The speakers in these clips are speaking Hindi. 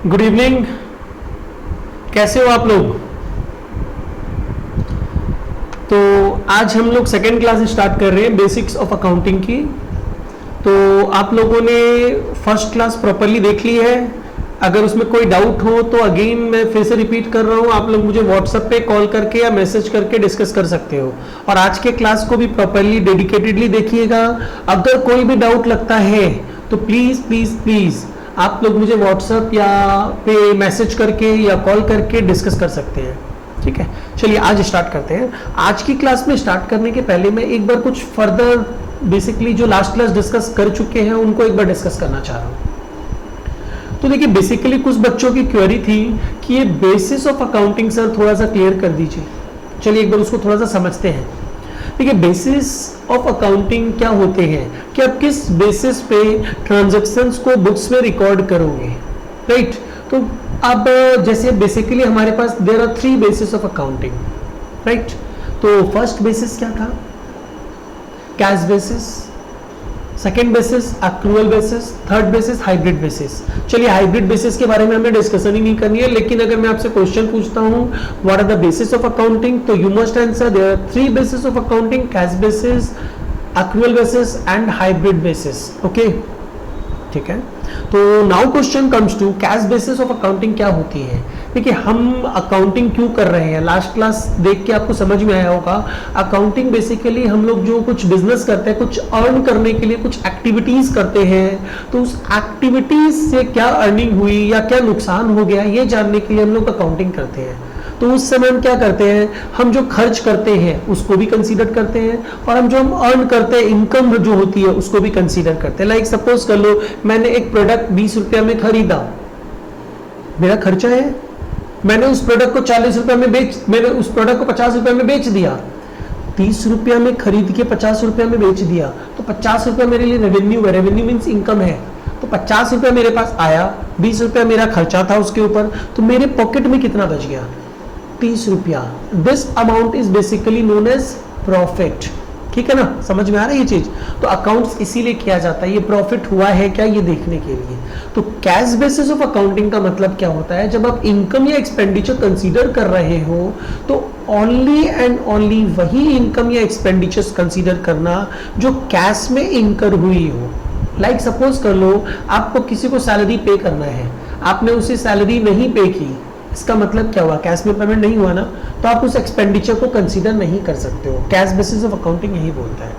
Good evening. कैसे हो आप लोग? तो आज हम लोग सेकेंड क्लास स्टार्ट कर रहे हैं बेसिक्स ऑफ अकाउंटिंग की। तो आप लोगों ने फर्स्ट क्लास प्रॉपरली देख ली है। अगर उसमें कोई डाउट हो तो अगेन मैं फिर से रिपीट कर रहा हूँ, आप लोग मुझे व्हाट्सएप पे कॉल करके या मैसेज करके डिस्कस कर सकते हो। और आज के क्लास को भी प्रॉपरली डेडिकेटेडली देखिएगा। अगर कोई भी डाउट लगता है तो प्लीज प्लीज प्लीज आप लोग मुझे व्हाट्सएप या पे मैसेज करके या कॉल करके डिस्कस कर सकते हैं। ठीक है, चलिए आज स्टार्ट करते हैं। आज की क्लास में स्टार्ट करने के पहले मैं एक बार कुछ फर्दर बेसिकली जो लास्ट क्लास डिस्कस कर चुके हैं उनको एक बार डिस्कस करना चाह रहा हूँ। तो देखिए, बेसिकली कुछ बच्चों की क्वेरी थी कि ये बेसिस ऑफ अकाउंटिंग सर थोड़ा सा क्लियर कर दीजिए। चलिए एक बार उसको थोड़ा सा समझते हैं। देखिए, बेसिस ऑफ अकाउंटिंग क्या होते हैं कि आप किस बेसिस पे ट्रांजैक्शंस को बुक्स में रिकॉर्ड करोगे, राइट। तो अब जैसे बेसिकली हमारे पास there are 3 basis of accounting, right. तो फर्स्ट बेसिस क्या था? Cash basis, second basis accrual basis, third basis hybrid basis. चलिए हाइब्रिड बेसिस के बारे में हमें डिस्कशन ही नहीं करनी है, लेकिन अगर मैं आपसे क्वेश्चन पूछता हूं what are the basis of accounting, तो you must answer there are 3 basis of accounting, cash basis, accrual basis and hybrid basis. Okay, ठीक है। तो now question comes to cash basis of accounting क्या होती है। देखिए, हम अकाउंटिंग क्यों कर रहे हैं, लास्ट क्लास देख के आपको समझ में आया होगा। अकाउंटिंग बेसिकली हम लोग जो कुछ बिजनेस करते हैं, कुछ अर्न करने के लिए कुछ एक्टिविटीज करते हैं, तो उस एक्टिविटीज से क्या अर्निंग हुई या क्या नुकसान हो गया ये जानने के लिए हम लोग अकाउंटिंग करते हैं। तो उस समय हम क्या करते हैं, हम जो खर्च करते हैं उसको भी कंसीडर करते हैं, और हम जो हम अर्न करते हैं इनकम जो होती है उसको भी कंसीडर करते हैं। लाइक सपोज कर लो मैंने एक प्रोडक्ट 20 रुपया में खरीदा, मेरा खर्चा है। मैंने उस प्रोडक्ट को 40 रुपया में मैंने उस प्रोडक्ट को 50 रुपया में बेच दिया। 30 रुपया में खरीद के 50 रुपया में बेच दिया, तो 50 रुपया मेरे लिए रेवेन्यू है। रेवेन्यू मीन्स इनकम है। तो 50 रुपया मेरे पास आया, 20 रुपया मेरा खर्चा था उसके ऊपर, तो मेरे पॉकेट में कितना बच गया? 30 रुपया। This amount is basically known as profit. ठीक है ना, समझ में आ रहा है ये चीज। तो अकाउंट्स इसीलिए किया जाता है, ये प्रॉफिट हुआ है क्या ये देखने के लिए। तो कैश बेसिस ऑफ अकाउंटिंग का मतलब क्या होता है, जब आप इनकम या एक्सपेंडिचर कंसीडर कर रहे हो तो ओनली एंड ओनली वही इनकम या एक्सपेंडिचर्स कंसीडर करना जो कैश में इनकर हुई हो। लाइक सपोज कर लो आपको किसी को सैलरी पे करना है, आपने उसे सैलरी नहीं पे की, इसका मतलब क्या हुआ, कैश में पेमेंट नहीं हुआ ना, तो आप उस एक्सपेंडिचर को कंसीडर नहीं कर सकते हो। कैश बेसिस ऑफ अकाउंटिंग यही बोलता है।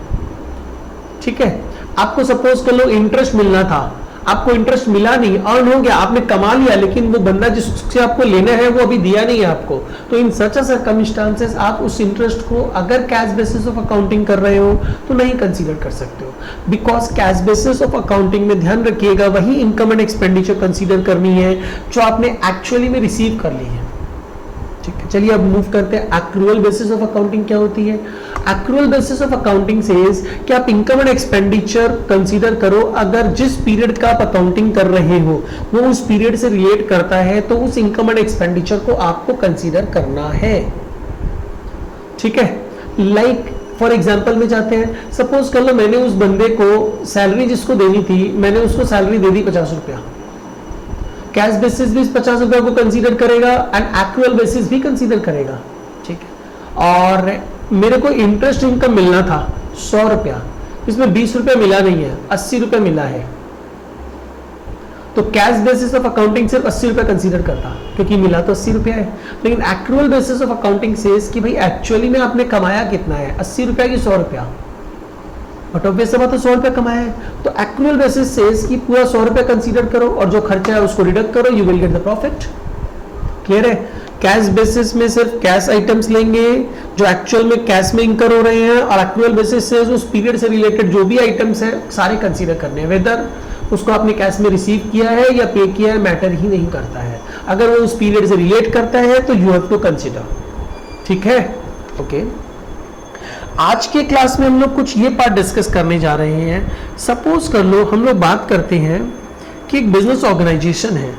ठीक है, आपको सपोज कर लो इंटरेस्ट मिलना था, आपको इंटरेस्ट मिला नहीं, अर्न हो गया, आपने कमा लिया, लेकिन वो बंदा जिससे आपको लेना है वो अभी दिया नहीं है आपको, तो इन सच अ सर्कमस्टांसेस आप उस इंटरेस्ट को अगर कैश बेसिस ऑफ अकाउंटिंग कर रहे हो तो नहीं कंसीडर कर सकते हो। Because cash basis of accounting में ध्यान रखिएगा वही इनकम एंड एक्सपेंडिचर कंसीडर करनी है जो आपने एक्चुअली में रिसीव कर ली है। ठीक है, चलिए अब मूव करते हैं। एक्रूअल बेसिस ऑफ अकाउंटिंग क्या होती है? Accrual basis of accounting says कि आप इनकम एंड एक्सपेंडिचर कंसीडर करो अगर जिस पीरियड का आप अकाउंटिंग कर रहे हो वो उस पीरियड से रिलेट करता है, तो उस इनकम एंड एक्सपेंडिचर को आपको कंसीडर करना है। ठीक है, लाइक फॉर एग्जाम्पल में जाते हैं। सपोज कर लो मैंने उस बंदे को सैलरी जिसको देनी थी, मैंने उसको सैलरी दे दी 50 रुपया। कैश बेसिस भी 50 रुपया को कंसीडर करेगा एंड एक्रूअल बेसिस भी कंसीडर करेगा। ठीक है, और मेरे को इंटरेस्ट इनकम मिलना था 100 रुपया, इसमें 20 रुपया मिला नहीं है, 80 रुपया मिला है, तो कैश बेसिस ऑफ अकाउंटिंग सिर्फ 80 रुपया कंसीडर करता क्योंकि मिला तो 80 रुपया है। लेकिन accrual basis of accounting says कि भाई एक्चुअली में आपने कमाया कितना है, 80 रुपया की 100 रुपया, बट ऑब्वियस बात है 100 रुपया कमाया है, तो एक्रूअल बेसिस सेज कि पूरा 100 रुपया कंसीडर करो और जो खर्चा है उसको डिडक्ट करो, you will get the profit. Clear है? कैश बेसिस में सिर्फ कैश आइटम्स लेंगे जो एक्चुअल में कैश में इंकर हो रहे हैं, और एक्रूअल बेसिस से उस पीरियड से रिलेटेड जो भी आइटम्स है सारे कंसीडर करने हैं, वेदर उसको आपने कैश में रिसीव किया है या पे किया है मैटर ही नहीं करता है। अगर वो उस पीरियड से रिलेट करता है तो यू हैव टू कंसीडर। ठीक है, ओके। आज के क्लास में हम लोग कुछ ये पार्ट डिस्कस करने जा रहे हैं। सपोज कर लो हम लोग बात करते हैं कि एक बिजनेस ऑर्गेनाइजेशन है,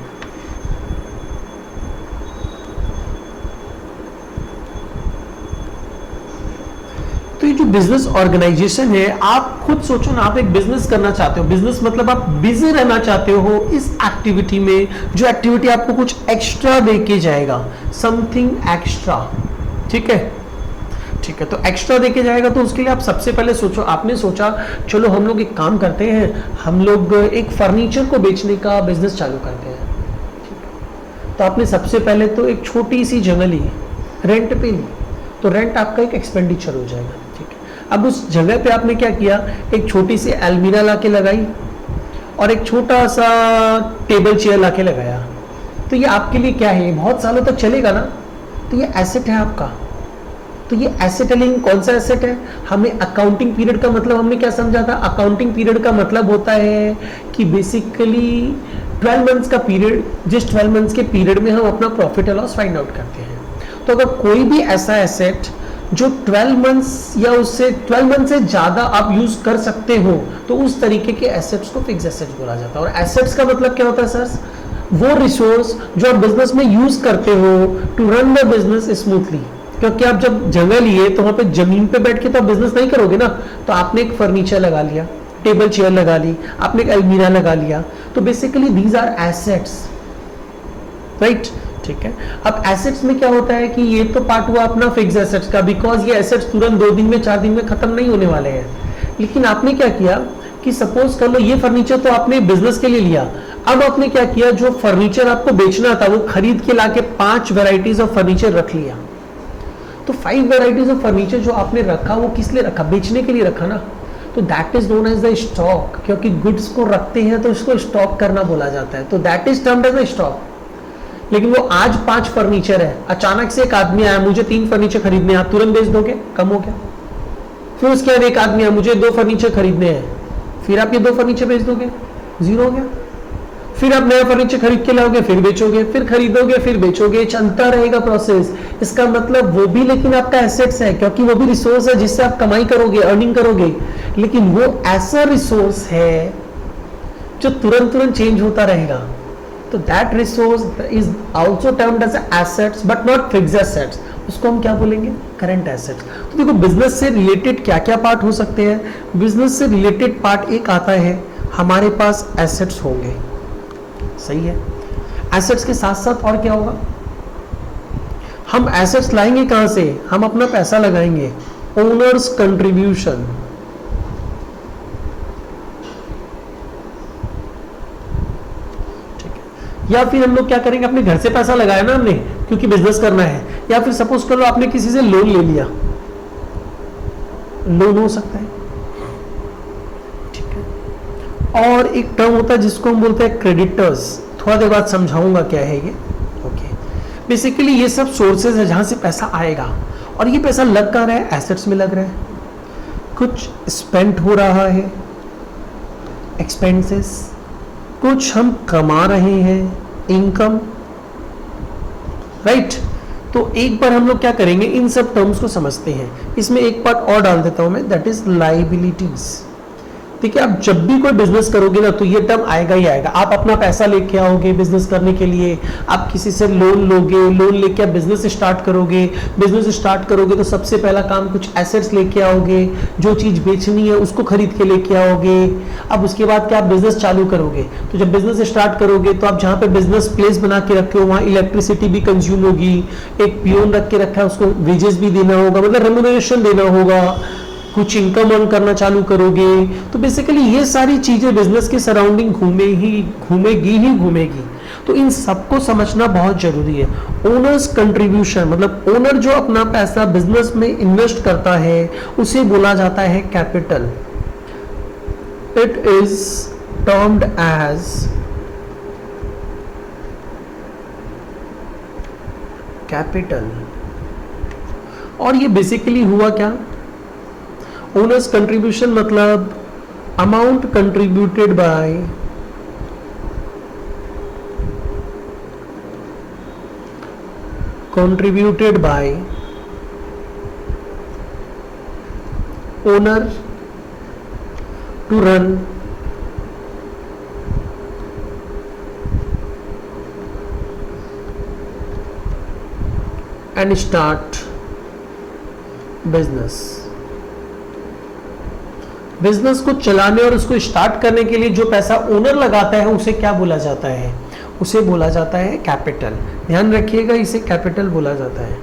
तो ये क्योंकि बिजनेस ऑर्गेनाइजेशन है, आप खुद सोचो ना, आप एक बिजनेस करना चाहते हो, बिजनेस मतलब आप बिजी रहना चाहते हो इस एक्टिविटी में, जो एक्टिविटी आपको कुछ एक्स्ट्रा दे के जाएगा, समथिंग एक्स्ट्रा, ठीक है, ठीक है। तो एक्स्ट्रा देके जाएगा, तो उसके लिए आप सबसे पहले सोचो, आपने सोचा चलो हम लोग एक काम करते हैं, हम लोग एक फर्नीचर को बेचने का बिजनेस चालू करते हैं। तो आपने सबसे पहले तो एक छोटी सी जगह ली, रेंट पे ली, तो रेंट आपका एक एक्सपेंडिचर हो जाएगा, ठीक है। अब उस जगह पे आपने क्या किया, एक छोटी सी अलमीरा लाके लगाई और एक छोटा सा टेबल चेयर लाके लगाया। तो ये आपके लिए क्या है, ये बहुत सालों तक चलेगा ना, तो ये एसेट है आपका। तो ये एसेट लिंक कौन सा एसेट है, हमने अकाउंटिंग पीरियड का मतलब हमने क्या समझा था, अकाउंटिंग पीरियड का मतलब होता है कि बेसिकली 12 मंथ्स का पीरियड, जिस 12 मंथ्स के पीरियड में हम अपना profit and loss find out करते हैं। तो अगर कोई भी ऐसा एसेट जो 12 मंथ्स या उससे 12 मंथ से ज्यादा आप यूज कर सकते हो, तो उस तरीके के एसेट्स को फिक्स एसेट्स बोला जाता है। और एसेट्स का मतलब क्या होता है सर, वो रिसोर्स जो आप बिजनेस में यूज करते हो to run the business smoothly. क्योंकि आप जब जगह लिए तो वहां पे जमीन पे बैठ के तो आप बिजनेस नहीं करोगे ना, तो आपने एक फर्नीचर लगा लिया, टेबल चेयर लगा ली, आपने एक अलमीरा लगा लिया, तो basically these are assets, right, ठीक है। अब एसेट्स में क्या होता है कि ये तो पार्ट हुआ अपना फिक्स एसेट्स का, बिकॉज ये एसेट्स तुरंत 2 दिन में 4 दिन में खत्म नहीं होने वाले हैं। लेकिन आपने क्या किया कि सपोज कर लो ये फर्नीचर तो आपने बिजनेस के लिए लिया, अब आपने क्या किया, जो फर्नीचर आपको बेचना था वो खरीद के लाके 5 वेराइटीज ऑफ फर्नीचर रख लिया। तो 5 वेराइटीज ऑफ फर्नीचर जो आपने रखा वो किस लिए रखा, बेचने के लिए रखा ना, तो that is known as the stock. क्योंकि गुड्स को रखते हैं तो इसको स्टॉक करना बोला जाता है, तो that is termed as the stock. लेकिन वो आज 5 फर्नीचर है, अचानक से एक आदमी आया मुझे 3 फर्नीचर खरीदने हैं, आप तुरंत बेच दोगे, कम हो गया। फिर उसके बाद एक आदमी आया मुझे 2 फर्नीचर खरीदने हैं, फिर आप ये 2 फर्नीचर बेच दोगे, 0 हो गया। फिर आप नया फर्नीचर खरीद के लाओगे, फिर बेचोगे, फिर खरीदोगे, फिर बेचोगे, चलता रहेगा प्रोसेस। इसका मतलब वो भी लेकिन आपका एसेट्स है, क्योंकि वो भी रिसोर्स है जिससे आप कमाई करोगे, अर्निंग करोगे। लेकिन वो ऐसा रिसोर्स है जो तुरंत तुरंत चेंज होता रहेगा, तो that resource is also termed as assets but not fixed assets. उसको हम क्या बोलेंगे, करंट एसेट्स। तो देखो बिजनेस से रिलेटेड क्या क्या पार्ट हो सकते हैं। बिजनेस से रिलेटेड पार्ट एक आता है, हमारे पास एसेट्स होंगे, सही है। एसेट्स के साथ साथ और क्या होगा, हम एसेट्स लाएंगे कहां से, हम अपना पैसा लगाएंगे, ओनर्स कंट्रीब्यूशन, ठीक है। या फिर हम लोग क्या करेंगे, अपने घर से पैसा लगाया ना हमने, क्योंकि बिजनेस करना है, या फिर सपोज कर लो आपने किसी से लोन ले लिया, लोन हो सकता है, ठीक है। और एक टर्म होता है जिसको हम बोलते हैं क्रेडिटर्स, थोड़ा देर बाद समझाऊंगा क्या है ये, ओके। बेसिकली ये सब सोर्सेज है जहां से पैसा आएगा, और ये पैसा लग कहाँ रहा है, एसेट्स में लग रहा है, कुछ स्पेंड हो रहा है, एक्सपेंसेस, कुछ हम कमा रहे हैं, इनकम, राइट। तो एक बार हम लोग क्या करेंगे, इन सब टर्म्स को समझते हैं। इसमें एक पार्ट और डाल देता हूं मैं, दैट इज लायबिलिटीज। देखिए आप जब भी कोई बिजनेस करोगे ना, तो ये टर्म आएगा ही आएगा। आप अपना पैसा लेके आओगे बिजनेस करने के लिए, आप किसी से लोन लोगे, लोन लेके आप बिजनेस स्टार्ट करोगे, बिजनेस स्टार्ट करोगे तो सबसे पहला काम कुछ एसेट्स लेके आओगे, जो चीज बेचनी है उसको खरीद के लेके आओगे। अब उसके बाद क्या, आप बिजनेस चालू करोगे, तो जब बिजनेस स्टार्ट करोगे तो आप जहाँ पे बिजनेस प्लेस बना के रखे हो वहाँ इलेक्ट्रिसिटी भी कंज्यूम होगी, एक पियोन रख के रखा है उसको वेजेस भी देना होगा, मतलब रेम्यूनरेशन देना होगा, कुछ इनकम अर्न करना चालू करोगे। तो बेसिकली ये सारी चीजें बिजनेस के सराउंडिंग घूमेगी। तो इन सबको समझना बहुत जरूरी है। ओनर्स कंट्रीब्यूशन मतलब ओनर जो अपना पैसा बिजनेस में इन्वेस्ट करता है उसे बोला जाता है capital. It is termed as capital. और ये बेसिकली हुआ क्या, ओनर्स कंट्रीब्यूशन मतलब amount contributed by owner to run and start business. Business को चलाने और उसको स्टार्ट करने के लिए जो पैसा ओनर लगाता है उसे क्या बोला जाता है? उसे बोला जाता है कैपिटल। ध्यान रखिएगा, इसे कैपिटल बोला जाता है।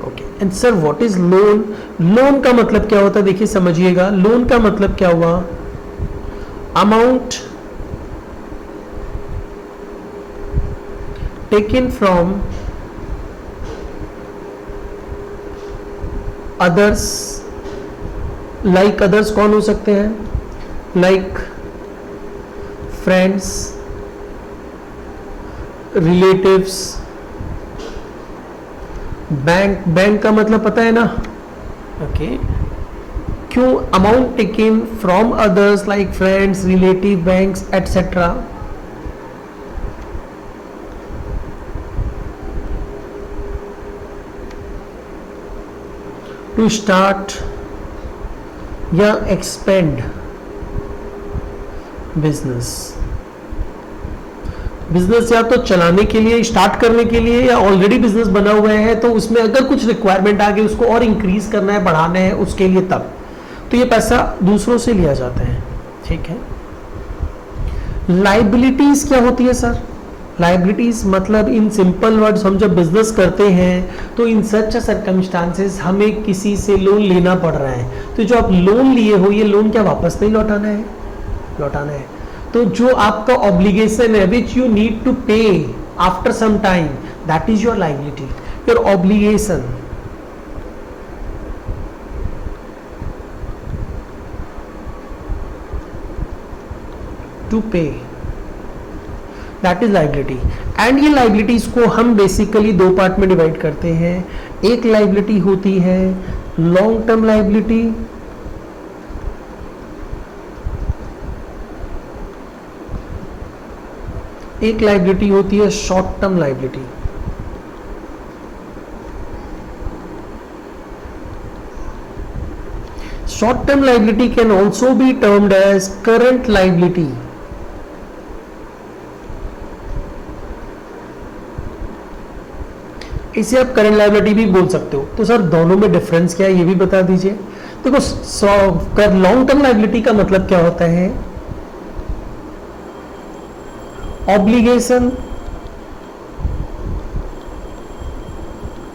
Okay, and sir what is loan? Loan का मतलब क्या होता है? देखिए समझिएगा, लोन का मतलब क्या हुआ? Amount taken from others. Like others कौन हो सकते हैं? Like friends, relatives, bank. Bank का मतलब पता है ना? ओके, क्यों? Amount taken from others like friends, relative, banks etcetera. To start या एक्सपेंड बिजनेस। बिजनेस या तो चलाने के लिए, स्टार्ट करने के लिए, या ऑलरेडी बिजनेस बना हुआ है तो उसमें अगर कुछ रिक्वायरमेंट आ गई, उसको और इंक्रीज करना है, बढ़ाना है, उसके लिए तब तो ये पैसा दूसरों से लिया जाता है। ठीक है। लाइबिलिटीज क्या होती है सर? लाइबिलिटीज मतलब इन सिंपल वर्ड्स, हम जब बिजनेस करते हैं तो इन सच सर्कमस्टांसेस हमें किसी से लोन लेना पड़ रहा है, तो जो आप लोन लिए हो ये लोन क्या वापस नहीं लौटाना है? लौटाना है। तो जो आपका ऑब्लिगेशन है which you need to pay after some time, that is your liability, your obligation. To pay, that is liability. And ये लाइबिलिटीज को हम बेसिकली दो पार्ट में डिवाइड करते हैं। एक लाइबिलिटी होती है लॉन्ग टर्म लाइबिलिटी, एक लाइबिलिटी होती है short term liability. Short term liability can also be termed as current liability. इसे आप करंट लायबिलिटी भी बोल सकते हो। तो सर दोनों में डिफरेंस क्या है ये भी बता दीजिए। देखो लॉन्ग टर्म लायबिलिटी का मतलब क्या होता है? Obligation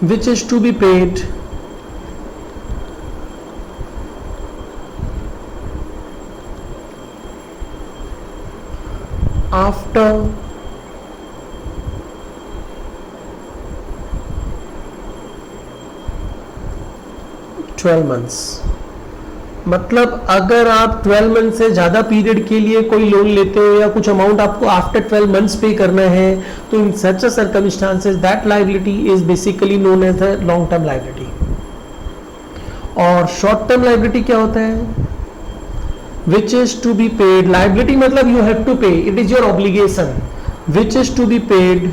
which is to be paid after 12 months। मतलब अगर आप 12 मंथ से ज़्यादा पीरियड के लिए कोई लोन लेते हो या कुछ अमाउंट आपको आफ्टर 12 मंथ्स पे करना है, तो in such circumstances that liability is basically known as a long term liability. और शॉर्ट टर्म लायबिलिटी क्या होता है? Which is to be paid. Liability मतलब you have to pay, it is your obligation, which is to be paid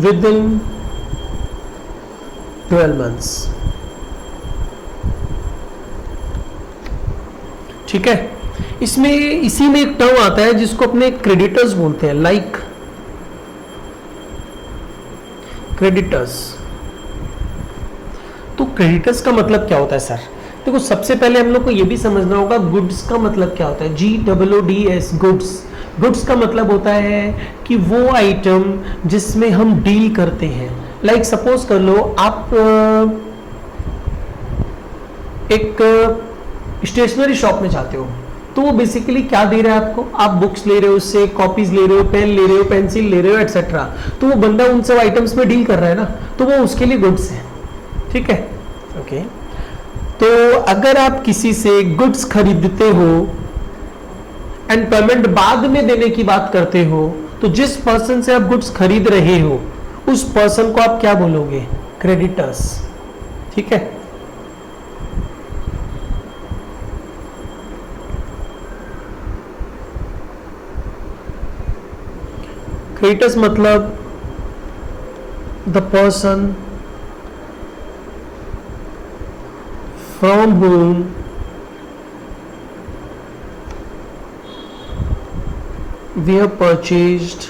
within 12 months। ठीक है। इसमें इसी में एक टर्म आता है जिसको अपने क्रेडिटर्स बोलते हैं, लाइक क्रेडिटर्स। तो क्रेडिटर्स का मतलब क्या होता है सर? देखो सबसे पहले हम लोग को यह भी समझना होगा गुड्स का मतलब क्या होता है। GOODS, goods. गुड्स का मतलब होता है कि वो आइटम जिसमें हम डील करते हैं। लाइक सपोज कर लो आप एक स्टेशनरी शॉप में जाते हो, तो वो बेसिकली क्या दे रहा है आपको? आप बुक्स ले रहे हो, उससे कॉपीज ले रहे हो, पेन ले रहे हो, पेंसिल ले रहे हो एटसेट्रा। तो वो बंदा उन सब आइटम्स में डील कर रहा है ना, तो वो उसके लिए गुड्स है। ठीक है, ओके। तो अगर आप किसी से गुड्स खरीदते हो एंड पेमेंट बाद में देने की बात करते हो, तो जिस पर्सन से आप गुड्स खरीद रहे हो उस पर्सन को आप क्या बोलोगे? क्रेडिटर्स। ठीक है। क्रेडिटर्स मतलब the person from whom we have purchased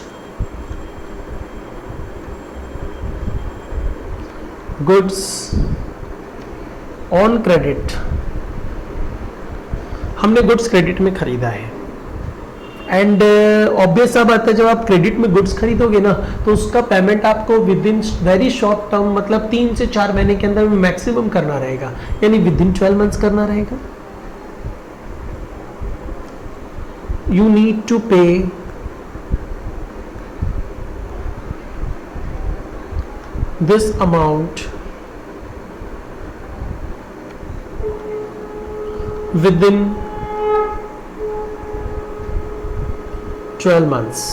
goods on credit, हमने गुड्स क्रेडिट में खरीदा है। एंड ऑब्वियस सा बात है, जब आप क्रेडिट में गुड्स खरीदोगे ना तो उसका पेमेंट आपको with in very short term, मतलब 3 से 4 महीने के अंदर मैक्सिमम करना रहेगा, यानी विद इन 12 मंथ्स करना रहेगा। यू नीड टू पे this amount within 12 months।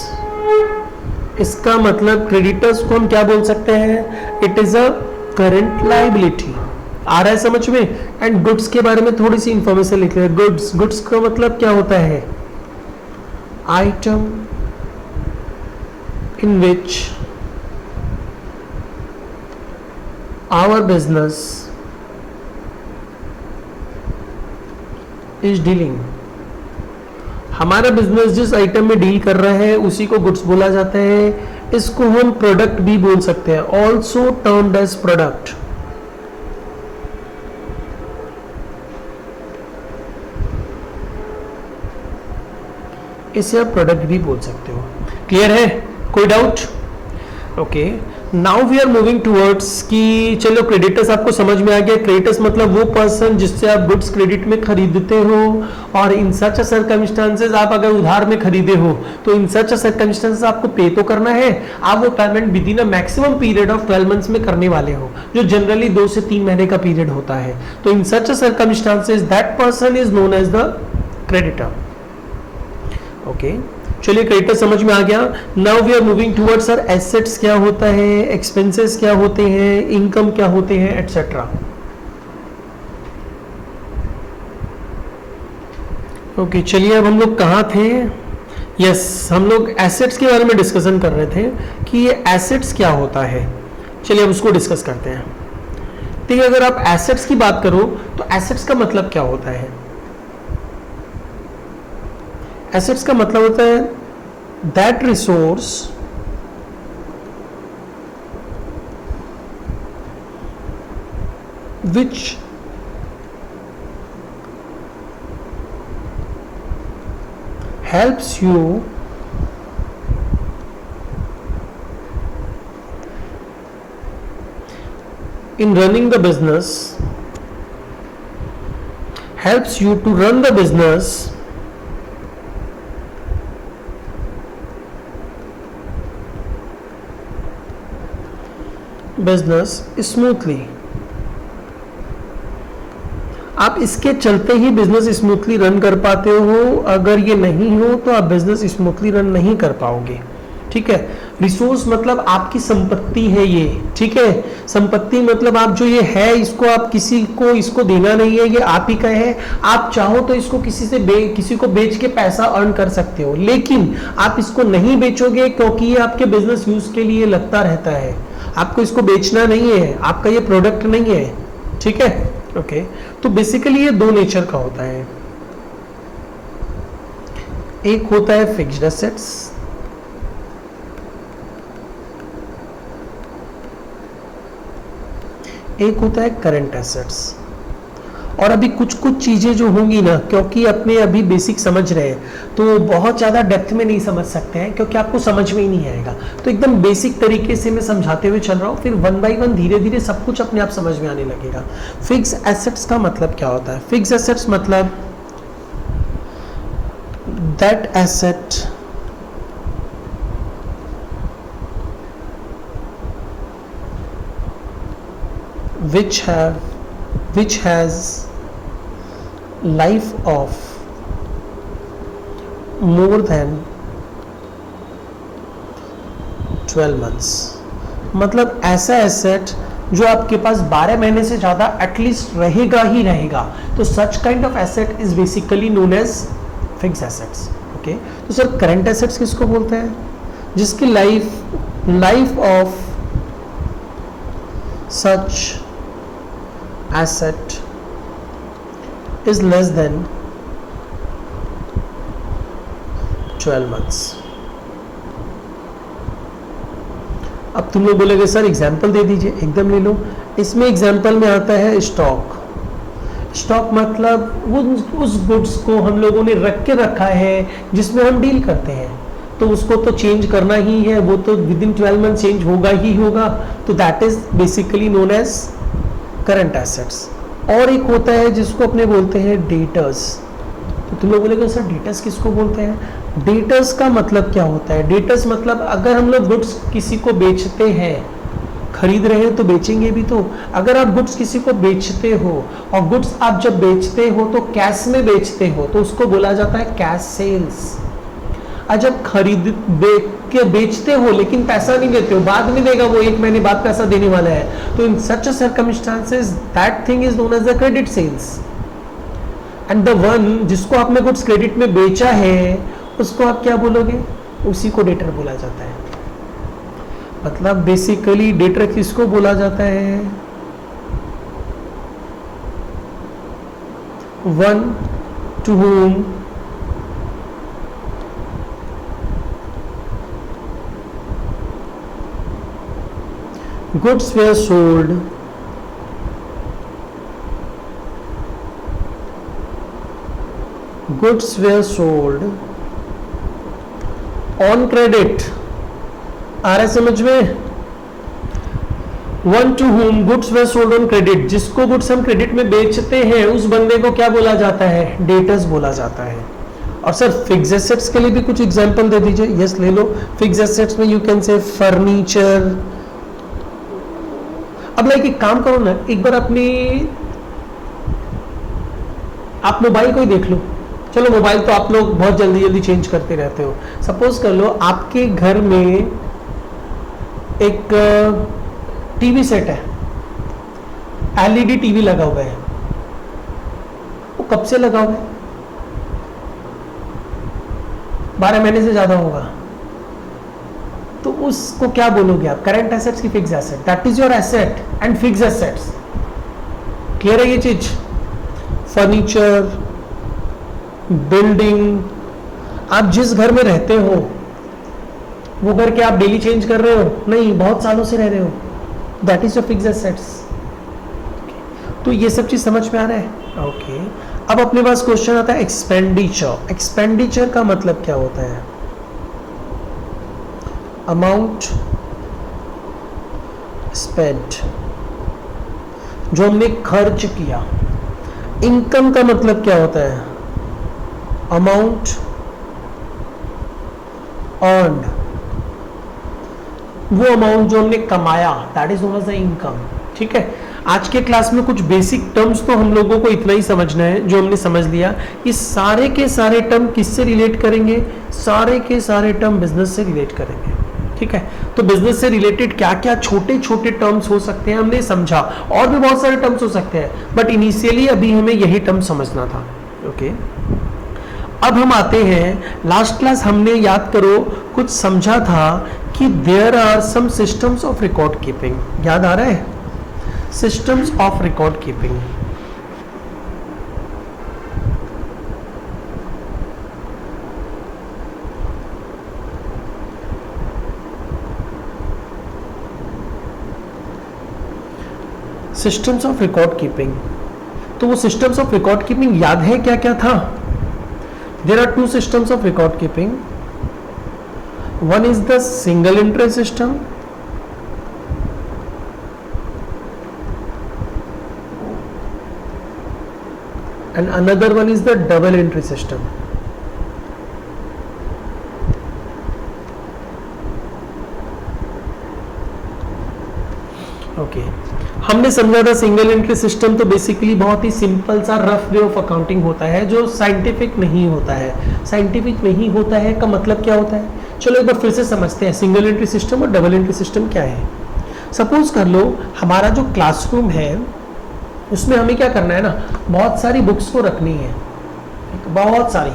इसका मतलब क्रेडिटर्स को हम क्या बोल सकते हैं, it is a current liability. आ रहा है समझ में। एंड गुड्स के बारे में थोड़ी सी इंफॉर्मेशन लिख रहे हैं। गुड्स का मतलब क्या होता है, item in which our business is dealing, हमारा बिजनेस जिस आइटम में डील कर रहा है उसी को गुड्स बोला जाता है। इसको हम प्रोडक्ट भी बोल सकते हैं, ऑल्सो टर्म्ड एज प्रोडक्ट। इसे आप प्रोडक्ट भी बोल सकते हो। क्लियर है, कोई doubt? Okay, now we are moving towards कि चलो क्रेडिटर्स आपको समझ में आ गया। क्रेडिटर्स मतलब वो पर्सन जिससे आप गुड्स क्रेडिट में खरीदते हो, और इन सच सर्कमस्टांसेस आप अगर उधार में खरीदे हो तो इन सच सर्कमस्टांसेस आपको पे तो करना है। आप वो payment with in a maximum period of 12 months में करने वाले हो, जो जनरली 2 से 3 महीने का पीरियड होता है। तो in such circumstances that person is known as the creditor. Okay, चलिए क्रेडिटर समझ में आ गया। Now we are moving towards sir assets क्या होता है, एक्सपेंसेस क्या होते हैं, इनकम क्या होते हैं, एटसेट्रा। ओके, चलिए अब हम लोग कहाँ थे। यस, हम लोग एसेट्स के बारे में डिस्कशन कर रहे थे कि ये एसेट्स क्या होता है। चलिए अब उसको डिस्कस करते हैं। ठीक है, अगर आप एसेट्स की बात करो तो एसेट्स का मतलब क्या होता है। एसेट्स का मतलब होता है that resource which helps you in running the business, helps you to run the business smoothly. आप इसके चलते ही बिजनेस स्मूथली रन कर पाते हो। अगर ये नहीं हो तो आप बिजनेस स्मूथली रन नहीं कर पाओगे। ठीक है, रिसोर्स मतलब आपकी संपत्ति है ये। ठीक है, संपत्ति मतलब आप जो ये है इसको आप किसी को इसको देना नहीं है, ये आप ही का है। आप चाहो तो इसको किसी को बेच के पैसा अर्न कर सकते हो, लेकिन आप इसको नहीं बेचोगे क्योंकि ये आपके बिजनेस यूज के लिए लगता रहता है। आपको इसको बेचना नहीं है, आपका ये प्रोडक्ट नहीं है। ठीक है, ओके। तो बेसिकली ये 2 नेचर का होता है। एक होता है फिक्स्ड एसेट्स, एक होता है करंट एसेट्स। और अभी कुछ चीजें जो होंगी ना, क्योंकि अपने अभी बेसिक समझ रहे हैं तो बहुत ज़्यादा डेप्थ में नहीं समझ सकते हैं, क्योंकि आपको समझ में ही नहीं आएगा। तो एकदम बेसिक तरीके से मैं समझाते हुए चल रहा हूँ, फिर 1 बाय 1 धीरे धीरे सब कुछ अपने आप समझ में आने लगेगा। फिक्स एसेट्स का मतलब क्या होता है। फिक्स एसेट्स मतलब that asset which has life of more than 12 months। मतलब ऐसा एसेट जो आपके पास 12 महीने से ज़्यादा एटलीस्ट रहेगा ही रहेगा। तो such kind of asset is basically known as fix assets. Okay, तो सर करंट एसेट्स किसको बोलते हैं, जिसकी life of such asset is less than 12 months। अब तुम लोग बोलोगे सर एग्जाम्पल दे दीजिए। एकदम ले लो। इसमें एग्जाम्पल में आता है स्टॉक। स्टॉक मतलब उस गुड्स को हम लोगों ने रख के रखा है जिसमें हम डील करते हैं, तो उसको तो चेंज करना ही है, वो तो विद इन 12 मंथ चेंज होगा ही होगा, तो that is basically known as current assets. और एक होता है जिसको अपने बोलते हैं डेटर्स। तो तुम लोग बोलेगे सर डेटर्स किसको बोलते हैं? डेटर्स का मतलब क्या होता है? डेटर्स मतलब अगर हम लोग गुड्स किसी को बेचते हैं, खरीद रहे हैं तो बेचेंगे भी, तो अगर आप गुड्स किसी को बेचते हो और गुड्स आप जब बेचते हो तो कैश में बेचते हो तो उसको बोला जाता है कैश सेल्स। और जब के बेचते हो लेकिन पैसा नहीं देते हो, बाद में देगा वो, 1 महीने बाद पैसा देने वाला है, तो in such a circumstances that thing is known as the credit sales. And the one जिसको आपने गुड्स क्रेडिट में बेचा है उसको आप क्या बोलोगे? उसी को डेटर बोला जाता है। मतलब बेसिकली डेटर किसको बोला जाता है? One two whom goods were sold on credit। आ रहा है समझ में? One two whom goods were sold on credit, जिसको गुड्स हम क्रेडिट में बेचते हैं उस बंदे को क्या बोला जाता है? डेटर्स बोला जाता है। और सर फिक्स एसेट्स के लिए भी कुछ एग्जांपल दे दीजिए। यस ले लो। फिक्स एसेट्स में यू कैन से फर्नीचर। अब लाइक एक काम करो ना, एक बार आप मोबाइल को ही देख लो। चलो मोबाइल तो आप लोग बहुत जल्दी जल्दी चेंज करते रहते हो। सपोज कर लो आपके घर में एक टीवी सेट है, एलईडी टीवी लगा हुआ है। वो कब से लगा हुआ है? 12 महीने से ज्यादा होगा। तो उसको क्या बोलोगे आप? करंट एसेट्स की fix asset? That is your asset and fix assets. Clear है ये चीज? फर्नीचर, बिल्डिंग, आप जिस घर में रहते हो वो घर क्या आप डेली चेंज कर रहे हो? नहीं, बहुत सालों से रह रहे हो। That is your fix assets. तो ये सब चीज समझ में आ रहा है? ओके। अब अपने पास क्वेश्चन आता है एक्सपेंडिचर। एक्सपेंडिचर का मतलब क्या होता है? अमाउंट स्पेंट, जो हमने खर्च किया। इनकम का मतलब क्या होता है? अमाउंट अर्न्ड, वो अमाउंट जो हमने कमाया, that is known as the income. ठीक है। आज के क्लास में कुछ बेसिक टर्म्स तो हम लोगों को इतना ही समझना है जो हमने समझ लिया। ये सारे के सारे टर्म किससे रिलेट करेंगे? सारे के सारे टर्म बिजनेस से रिलेट करेंगे। ठीक है। तो बिजनेस से रिलेटेड क्या क्या छोटे छोटे टर्म्स हो सकते हैं हमने समझा, और भी बहुत सारे टर्म्स हो सकते हैं, बट इनिशियली अभी हमें यही टर्म समझना था। ओके। अब हम आते हैं, लास्ट क्लास हमने याद करो कुछ समझा था कि there are some systems of record keeping. याद आ रहा है? Systems of record keeping. Systems of record keeping. तो वो सिस्टम्स ऑफ रिकॉर्ड कीपिंग याद है क्या क्या था? There are two systems of record keeping. One is the single entry system and another one is the double entry system. Okay. हमने समझा था सिंगल एंट्री सिस्टम तो बेसिकली बहुत ही सिंपल सा रफ वे ऑफ अकाउंटिंग होता है जो साइंटिफिक नहीं होता है। साइंटिफिक नहीं होता है का मतलब क्या होता है? चलो एक बार फिर से समझते हैं सिंगल एंट्री सिस्टम और डबल एंट्री सिस्टम क्या है। सपोज कर लो हमारा जो क्लासरूम है उसमें हमें क्या करना है ना, बहुत सारी बुक्स को रखनी है, बहुत सारी।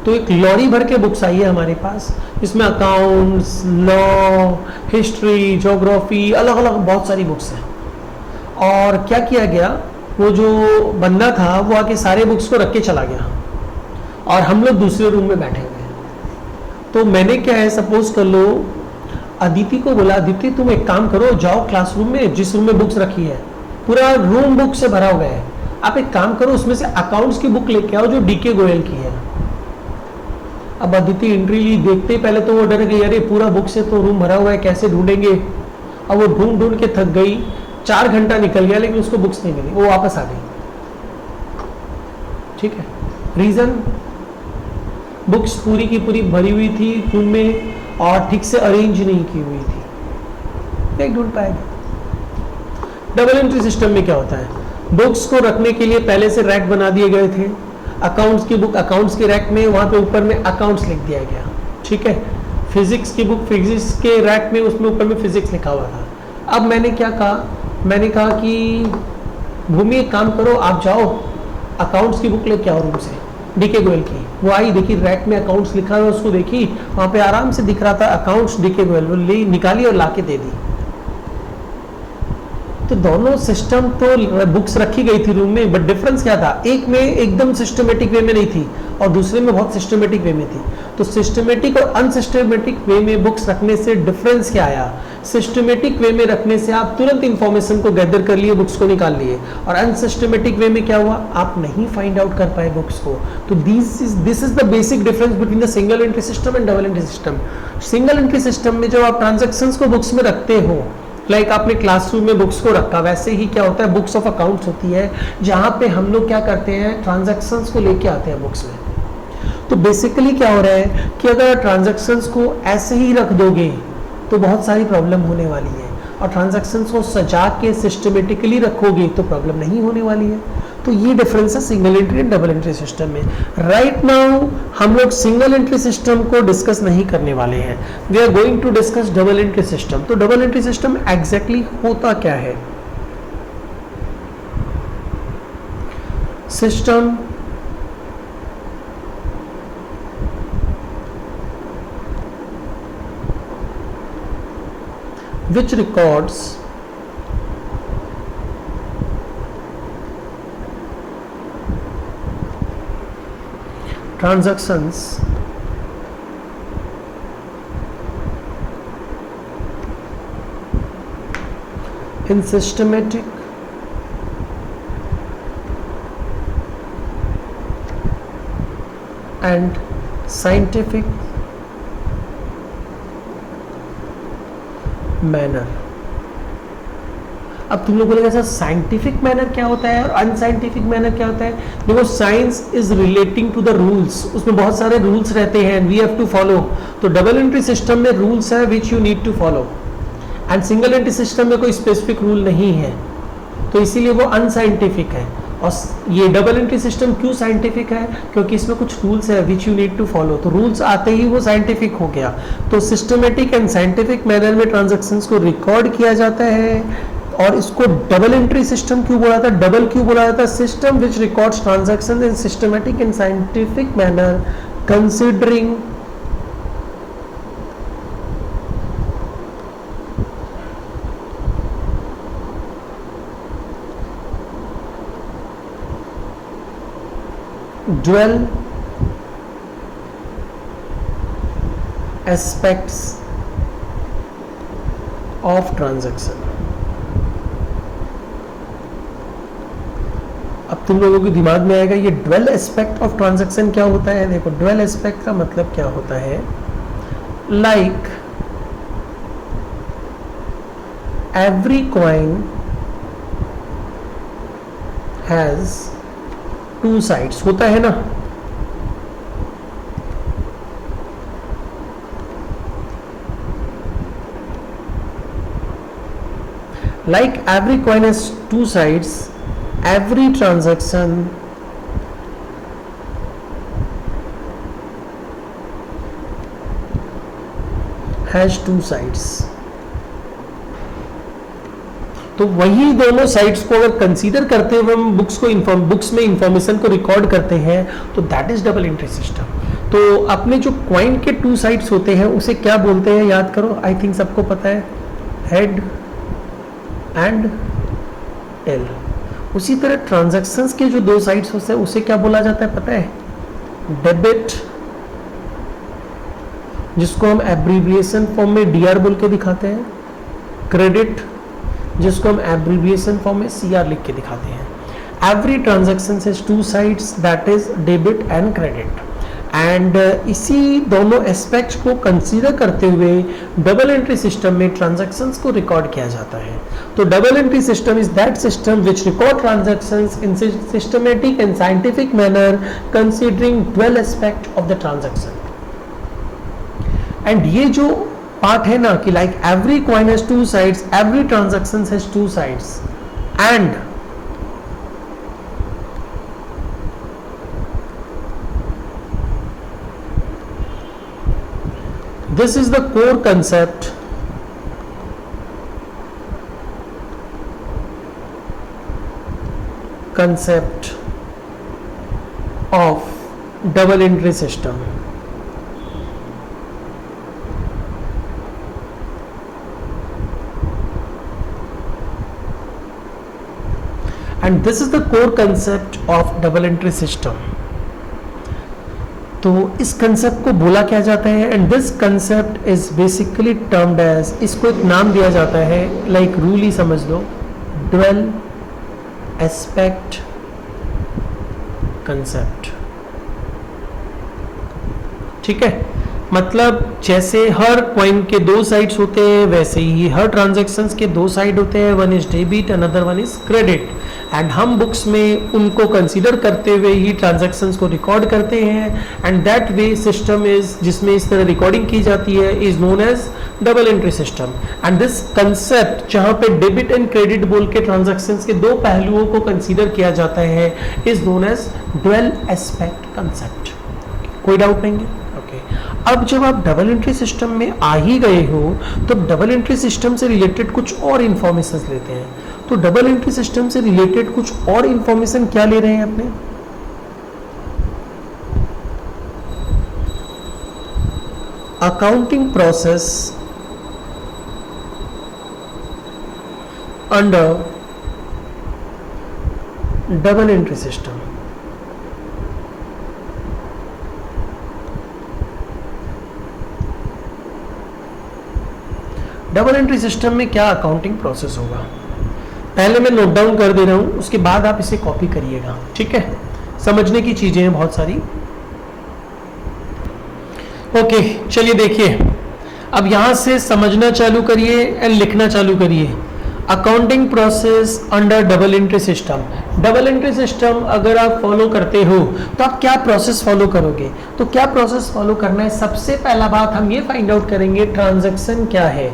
तो एक लॉरी भर के बुक्स आई है हमारे पास, इसमें अकाउंट्स, लॉ, हिस्ट्री, ज्योग्राफी, अलग अलग बहुत सारी बुक्स हैं। और क्या किया गया, वो जो बंदा था वो आके सारे बुक्स को रख के चला गया और हम लोग दूसरे रूम में बैठे हुए हैं। तो मैंने क्या है, सपोज कर लो अदिति को बोला, अदिति तुम एक काम करो, जाओ क्लासरूम में, जिस रूम में बुक्स रखी है पूरा रूम बुक से भरा हुआ है, आप एक काम करो उसमें से अकाउंट्स की बुक लेके आओ जो डीके गोयल की है। अब अदिति एंट्री ली, देखते ही पहले तो वो डर गई, अरे पूरा बुक से तो रूम भरा हुआ है, कैसे ढूंढेंगे। अब वो ढूंढ ढूंढ के थक गई, 4 घंटा निकल गया लेकिन उसको बुक्स नहीं मिली, वो वापस आ गई। ठीक है, रीजन बुक्स पूरी की पूरी भरी हुई थी रूम में और ठीक से अरेंज नहीं की हुई थी, नहीं ढूंढ पाएगी। डबल एंट्री सिस्टम में क्या होता है, बुक्स को रखने के लिए पहले से रैक बना दिए गए थे, अकाउंट्स की बुक अकाउंट्स के रैक में, वहां पे ऊपर में अकाउंट्स लिख दिया गया। ठीक है, फिजिक्स की बुक फिजिक्स के रैक में, उसमें ऊपर में फिजिक्स लिखा हुआ था। अब मैंने क्या कहा, मैंने कहा कि भूमि एक काम करो, आप जाओ अकाउंट्स की बुक लेके आओ रूम से, डीके गोयल की। वो आई, देखी रैक में अकाउंट्स लिखा हुआ, उसको देखी, वहां पे आराम से दिख रहा था अकाउंट्स डीके गोयल, वो ले निकाली और लाके दे दी। तो दोनों सिस्टम तो बुक्स रखी गई थी रूम में, बट डिफरेंस क्या था, एक में एकदम सिस्टमेटिक वे में नहीं थी और दूसरे में बहुत सिस्टमेटिक वे में थी। तो सिस्टमेटिक और अनसिस्टमेटिक वे में बुक्स रखने से डिफरेंस क्या आया, सिस्टमेटिक वे में रखने से आप तुरंत इंफॉर्मेशन को गैदर कर लिए, बुक्स को निकाल लिए, और अनसिस्टमेटिक वे में क्या हुआ, आप नहीं फाइंड आउट कर पाए बुक्स को। तो this is the basic difference between the single entry system and double entry system. Single entry system में जब आप ट्रांजैक्शंस को बुक्स में रखते हो, लाइक आपने क्लासरूम में बुक्स को रखा, वैसे ही क्या होता है, बुक्स ऑफ अकाउंट्स होती है, जहां पे हम लोग क्या करते हैं, ट्रांजैक्शंस को लेके आते हैं बुक्स में। तो बेसिकली क्या हो रहा है कि अगर ट्रांजैक्शंस को ऐसे ही रख दोगे तो बहुत सारी प्रॉब्लम होने वाली है, और ट्रांजैक्शंस को सजा के सिस्टमेटिकली रखोगे तो प्रॉब्लम नहीं होने वाली है। तो ये डिफरेंस है single entry and double entry system में। राइट नाउ हम लोग सिंगल एंट्री सिस्टम को डिस्कस नहीं करने वाले हैं, we are going to discuss double entry system. तो डबल एंट्री सिस्टम एग्जैक्टली होता क्या है, system which records transactions in systematic and scientific manner. अब तुम लोग बोलेगा सर साइंटिफिक मैनर क्या होता है और अनसाइंटिफिक मैनर क्या होता है। देखो science is relating to the rules, उसमें बहुत सारे रूल्स रहते हैं, वी हैव टू फॉलो। तो डबल एंट्री सिस्टम में रूल्स है which you need to follow, and single entry system में कोई स्पेसिफिक रूल नहीं है, तो इसीलिए वो अनसाइंटिफिक है। और ये डबल एंट्री सिस्टम क्यों साइंटिफिक है, क्योंकि इसमें कुछ रूल्स है which you need to follow. तो रूल्स आते ही वो साइंटिफिक हो गया। तो सिस्टमेटिक एंड साइंटिफिक मैनर में ट्रांजैक्शंस को रिकॉर्ड किया जाता है, और इसको डबल एंट्री सिस्टम क्यों बोला था, डबल क्यों बोला जाता है, system which records transactions in systematic and scientific manner considering dual aspects of transaction। अब तुम लोगों के दिमाग में आएगा ये ड्वेल एस्पेक्ट ऑफ ट्रांजैक्शन क्या होता है। देखो ड्वेल एस्पेक्ट का मतलब क्या होता है, like every coin has two sides, होता है ना। Like every coin has two sides, every transaction has two sides। तो वही दोनों साइड्स को अगर कंसीडर करते हुए हम बुक्स में इंफॉर्मेशन को रिकॉर्ड करते हैं तो that is double entry system. तो अपने जो क्वाइन के टू साइड्स होते हैं उसे क्या बोलते हैं, याद करो, आई थिंक सबको पता है, हेड एंड टेल। उसी तरह ट्रांजैक्शंस के जो दो साइड्स होते हैं उसे क्या बोला जाता है पता है, डेबिट जिसको हम एब्रीविएशन फॉर्म में डीआर बोल के दिखाते हैं, क्रेडिट जिसको हम एब्रीविएशन फॉर्म में सीआर लिख के दिखाते हैं। Every transaction has two sides, that is debit and credit. And इसी दोनों एस्पेक्ट्स को कंसीडर करते हुए डबल एंट्री सिस्टम में ट्रांजैक्शंस को रिकॉर्ड किया जाता है। तो double entry system is that system which record transactions in systematic and scientific manner considering dual aspect of the transaction. And ये जो पार्ट है ना कि like every coin has two sides, every transaction has two sides, and this is the core concept of double entry system. And this is the core concept of double entry system. तो इस कंसेप्ट को बोला क्या जाता है? And this concept is basically termed as, इसको एक नाम दिया जाता है, लाइक रूल ही समझ लो, ड्वेल एस्पेक्ट कंसेप्ट। ठीक है, मतलब जैसे हर कॉइन के दो साइड्स होते हैं वैसे ही हर ट्रांजैक्शंस के दो साइड होते हैं, one is debit another one is credit. And हम बुक्स में उनको कंसीडर करते हुए ही ट्रांजैक्शंस को रिकॉर्ड करते हैं। And that way system is, जिसमें इस तरह रिकॉर्डिंग की जाती है, is known as double entry system. And this concept जहां पे डेबिट एंड क्रेडिट बोल के ट्रांजैक्शंस के दो पहलुओं को कंसीडर किया जाता है is known as dual aspect concept. कोई डाउट नहीं है? अब जब आप डबल एंट्री सिस्टम में आ ही गए हो तो डबल एंट्री सिस्टम से रिलेटेड कुछ और इंफॉर्मेशन लेते हैं। तो डबल एंट्री सिस्टम से रिलेटेड कुछ और इंफॉर्मेशन क्या ले रहे हैं अपने? Accounting process under double entry system. Double entry system में क्या अकाउंटिंग प्रोसेस होगा, पहले मैं नोट डाउन कर दे रहा हूं, उसके बाद आप इसे कॉपी करिएगा। ठीक है, समझने की चीजें हैं बहुत सारी। ओके, चलिए देखिए, अब यहां से समझना चालू करिए एंड लिखना चालू करिए। Accounting process under double entry system. Double entry system अगर आप फॉलो करते हो तो आप क्या प्रोसेस फॉलो करोगे? तो क्या प्रोसेस फॉलो करना है? सबसे पहला बात हम ये फाइंड आउट करेंगे ट्रांजैक्शन क्या है।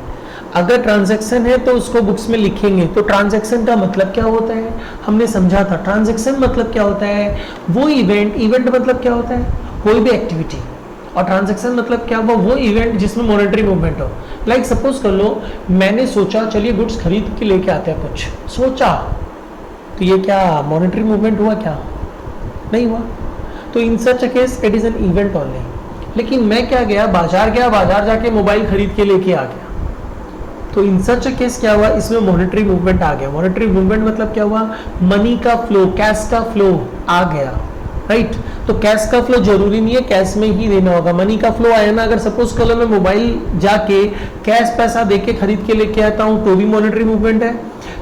अगर ट्रांजैक्शन है तो उसको बुक्स में लिखेंगे। तो ट्रांजैक्शन का मतलब क्या होता है हमने समझा था। ट्रांजैक्शन मतलब क्या होता है? वो इवेंट, इवेंट मतलब क्या होता है? कोई भी एक्टिविटी। और ट्रांजैक्शन मतलब क्या हुआ? वो इवेंट जिसमें मॉनेटरी मूवमेंट हो। लाइक सपोज कर लो मैंने सोचा चलिए गुड्स खरीद के लेके आते हैं, कुछ सोचा, तो ये क्या मॉनेटरी मूवमेंट हुआ? क्या नहीं हुआ। तो in such case it is an event only. लेकिन मैं क्या गया, बाजार जाके मोबाइल खरीद के लेके आ गया, तो इन सच केस क्या हुआ? इसमें मॉनेटरी मूवमेंट आ गया। मॉनेटरी मूवमेंट मतलब क्या हुआ? मनी का फ्लो, कैश का फ्लो आ गया, राइट। तो कैश का फ्लो जरूरी नहीं है कैश में ही देना होगा, मनी का फ्लो आया ना। अगर सपोज कल मैं मोबाइल जाके कैश पैसा देके खरीद के लेके आता हूँ तो भी मॉनेटरी मूवमेंट है।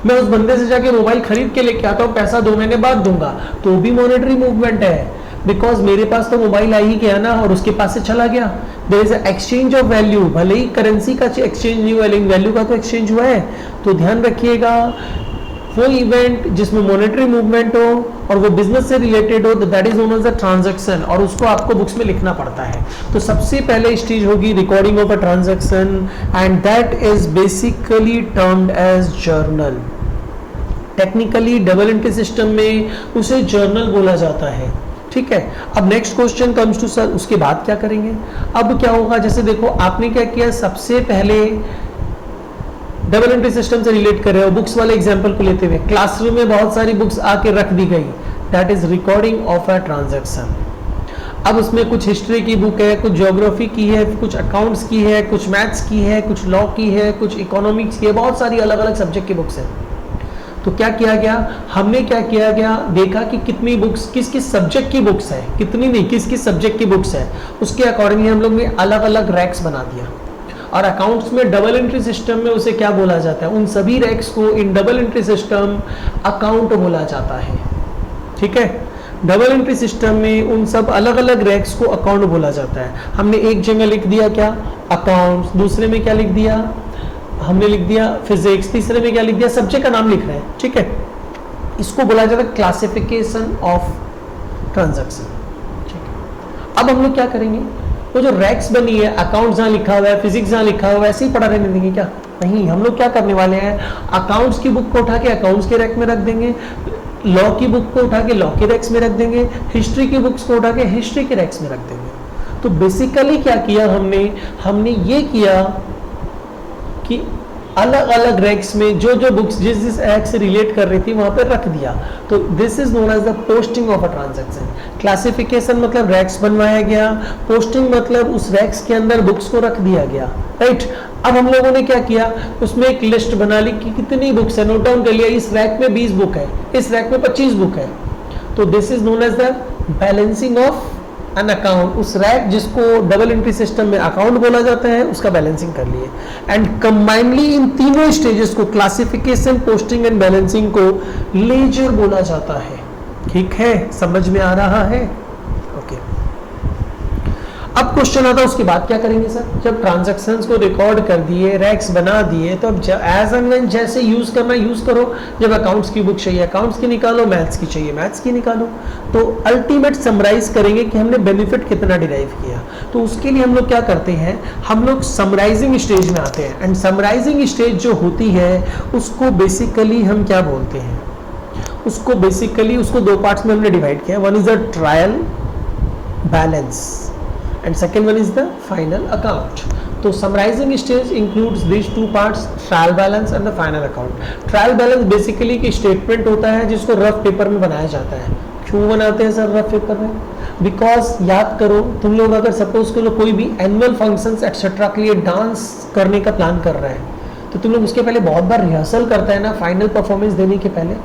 मैं उस बंदे से जाके मोबाइल खरीद के लेके आता हूँ, पैसा 2 महीने बाद दूंगा, तो भी मॉनेटरी मूवमेंट है। बिकॉज मेरे पास तो मोबाइल आ ही गया ना और उसके पास से चला गया। There is exchange of value, भले ही करेंसी का एक्सचेंज नहीं हुआ लेकिन वैल्यू का तो एक्सचेंज हुआ है। तो ध्यान रखिएगा, वो इवेंट जिसमें मॉनेटरी मूवमेंट हो और वो बिजनेस से रिलेटेड हो, that is known as a transaction, और उसको आपको बुक्स में लिखना पड़ता है। तो सबसे पहले स्टेज होगी recording of a transaction and that is basically termed as journal. Technically double entry system में उसे जर्नल बोला जाता है। ठीक है, अब next question comes to sir, उसके बाद क्या करेंगे? अब क्या होगा, जैसे देखो आपने क्या किया, सबसे पहले डबल एंट्री सिस्टम से रिलेट कर रहे हो, बुक्स वाले एग्जांपल को लेते हुए क्लासरूम में बहुत सारी बुक्स आके रख दी गई, that is recording of a transaction. अब उसमें कुछ हिस्ट्री की बुक है, कुछ ज्योग्राफी की है, कुछ अकाउंट्स की है, कुछ मैथ्स की है, कुछ लॉ की है, कुछ इकोनॉमिक्स की है, बहुत सारी अलग अलग सब्जेक्ट की बुक्स है। तो क्या किया गया, हमने क्या किया गया, देखा कि कितनी बुक्स किस किस सब्जेक्ट की बुक्स है, कितनी नहीं किस किस सब्जेक्ट की बुक्स है, उसके अकॉर्डिंगली हम लोग ने अलग अलग रैक्स बना दिया। और अकाउंट्स में डबल एंट्री सिस्टम में उसे क्या बोला जाता है, उन सभी रैक्स को in double entry system account बोला जाता है। ठीक है, डबल एंट्री सिस्टम में उन सब अलग अलग रैक्स को अकाउंट बोला जाता है। हमने एक जगह लिख दिया क्या, अकाउंट्स, दूसरे में क्या लिख दिया, हमने लिख दिया फिजिक्स, तीसरे में क्या लिख दिया, सब्जेक्ट का नाम लिख रहे हैं। ठीक है, इसको बोला जाता है क्लासिफिकेशन ऑफ ट्रांजैक्शन। ठीक है, अब हम लोग क्या करेंगे, वो जो रैक्स बनी है, अकाउंट जहाँ लिखा हुआ है, फिजिक्स जहाँ लिखा हुआ है, ऐसे ही पढ़ा रहने देंगे क्या, नहीं, हम लोग क्या करने वाले हैं, अकाउंट्स की बुक को उठा के अकाउंट्स के रैक में रख देंगे, लॉ की बुक को उठा के लॉ के रैक्स में रख देंगे, हिस्ट्री की बुक्स को उठा के हिस्ट्री के रैक्स में रख देंगे। तो बेसिकली क्या किया हमने ये किया कि अलग अलग रैक्स में जो जो बुक्स जिस जिस रैक से रिलेट कर रही थी वहां पर रख दिया। तो this is known as the posting of a transaction. Classification मतलब रैक्स बनवाया गया, पोस्टिंग मतलब उस रैक्स के अंदर बुक्स को रख दिया गया। राइट, अब हम लोगों ने क्या किया, उसमें एक लिस्ट बना ली कि कितनी बुक्स है, नोट डाउन कर लिया, इस रैक में 20 बुक है, इस रैक में 25 बुक है। तो this is known as the balancing of an account. उस रैक जिसको डबल एंट्री सिस्टम में अकाउंट बोला जाता है, उसका बैलेंसिंग कर लिए। एंड कंबाइनली इन तीनों स्टेजेस को, क्लासिफिकेशन, पोस्टिंग एंड बैलेंसिंग को लेजर बोला जाता है। ठीक है, समझ में आ रहा है? ओके, अब क्वेश्चन आता है उसके बाद क्या करेंगे सर, जब ट्रांजैक्शंस को रिकॉर्ड कर दिए, रैक्स बना दिए, तो अब एज एंड व्हेन जैसे यूज करना यूज करो। जब अकाउंट्स की बुक चाहिए अकाउंट्स की निकालो, मैथ्स की चाहिए मैथ्स की निकालो। तो अल्टीमेट समराइज करेंगे कि हमने बेनिफिट कितना डिराइव किया। तो उसके लिए हम लोग क्या करते हैं, हम लोग समराइजिंग स्टेज में आते हैं। एंड समराइजिंग स्टेज जो होती है उसको बेसिकली हम क्या बोलते हैं, उसको बेसिकली उसको दो पार्ट्स में हमने डिवाइड किया। One is the trial balance and second one is the final account. तो summarizing stage includes these two parts, trial balance and the final account. Trial balance basically की statement होता है जिसको रफ पेपर में बनाया जाता है। क्यों बनाते हैं सर रफ पेपर में? बिकॉज याद करो, तुम लोग अगर सपोज करो कोई भी एनुअल फंक्शंस एक्सेट्रा के लिए डांस करने का प्लान कर रहा है, तो तुम लोग उसके पहले बहुत बार रिहर्सल करता है ना, फाइनल परफॉर्मेंस देने के पहले,